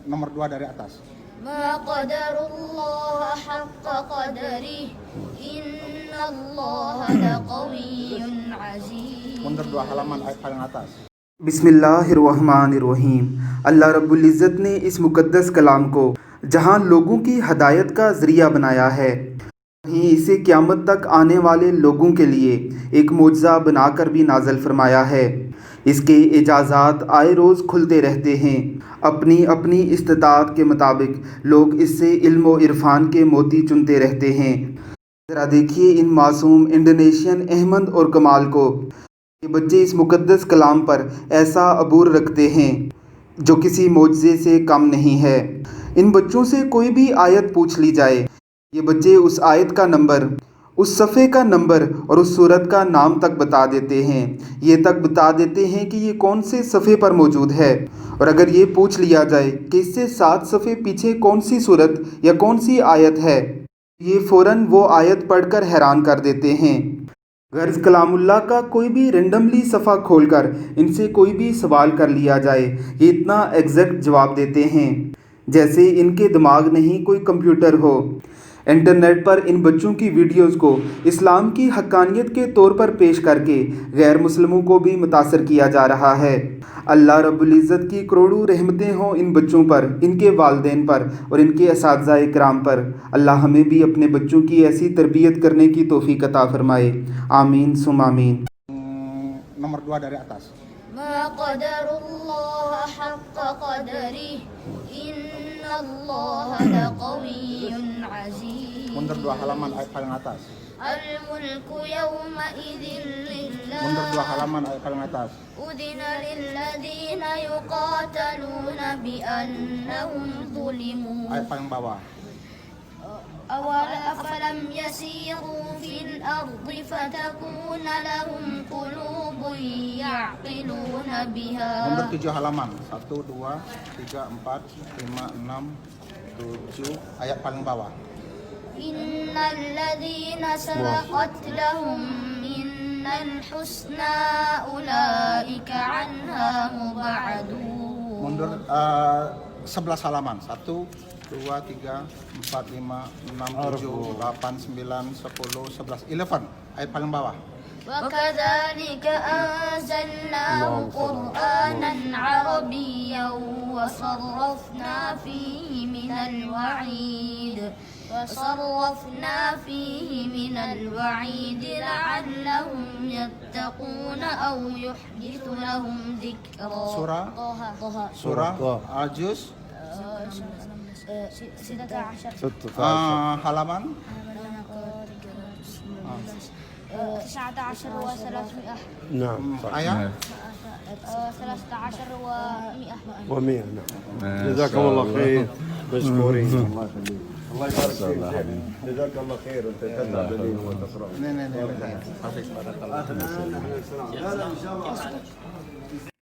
nomor 2 dari atas. Ma qadarullah haqqa qadari innallaha laqawiyyun aziz. Mundur 2 halaman ayat paling atas. बिस्मिल्लाहिर्रहमानिर्रहीम। अल्लाह रब्बुल इज़्ज़त ने इस मुक़द्दस कलाम को जहाँ लोगों की हदायत का ज़रिया बनाया है, वहीं इसे क़यामत तक आने वाले लोगों के लिए एक मोजज़ा बनाकर भी नाज़िल फरमाया है। इसके इजाज़ात आए रोज़ खुलते रहते हैं। अपनी अपनी इस्तिताअत के मुताबिक लोग इससे इल्म व इरफ़ान के मोती चुनते रहते हैं। ज़रा देखिए इन मासूम इंडोनेशियन अहमद और कमाल को। ये बच्चे इस मुक़द्दस कलाम पर ऐसा अबूर रखते हैं जो किसी मोजज़े से कम नहीं है। इन बच्चों से कोई भी आयत पूछ ली जाए, ये बच्चे उस आयत का नंबर, उस सफ़े का नंबर और उस सूरत का नाम तक बता देते हैं। ये तक बता देते हैं कि ये कौन से सफ़े पर मौजूद है। और अगर ये पूछ लिया जाए कि इससे 7 सफ़े पीछे कौन सी सूरत या कौन सी आयत है, ये फ़ौरन वो आयत पढ़कर हैरान कर देते हैं। गर्ज़ कलामुल्लाह का कोई भी रेंडमली सफ़ा खोलकर इनसे कोई भी सवाल कर लिया जाए, ये इतना एग्जैक्ट जवाब देते हैं जैसे इनके दिमाग नहीं कोई कंप्यूटर हो। इंटरनेट पर इन बच्चों की वीडियोस को इस्लाम की हक्कानियत के तौर पर पेश करके गैर मुस्लिमों को भी मुतासर किया जा रहा है। अल्लाह रब्बुल इज़्ज़त की करोड़ों रहमतें हों इन बच्चों पर, इनके वालिदैन पर और इनके असातिज़ा इकराम पर। अल्लाह हमें भी अपने बच्चों की ऐसी तरबियत करने की तौफ़ीक़ अता फ़रमाए। आमीन सुम आमीन। Nomor 2 dari atas. Ma qadarullah haqqa qadari innallaha laqawiyyun aziz. Mundur 2 halaman ayat paling atas. Al-mulku yawma idzin lillah. Mundur 2 halaman ayat paling atas. Udina lilladina yuqataluna bi annahum zulimu. Ayat paling bawah. أفلم يسيروا في الأرض فتكون لهم قلوب يعقلون بها. Mundur 7 halaman. 1, 2, 3, 4, 5, 6, 7. Ayat paling bawah. Innal ladzina sabaqat lahum minnal husna ulaika anha mub'adun. Mundur 11 halaman. 1, 2, 3, 4, 5, 6, 7, 8, 9, 10, 11. 11. Ayat paling bawah. وكذلك أنزلناه قرآنا عربيا وصرفنا فيه من الوعيد لعلهم يتقون أو يحدث لهم ذكرا. Surah Al-Juz 16 halaman 19 و300. نعم ayat 13 و100. نعم. جزاكم الله خير، مشكورين. الله يخليك. الله يبارك فيك. جزاك الله خير وانت تتابع وتقرا. nih. لا لا ان شاء الله.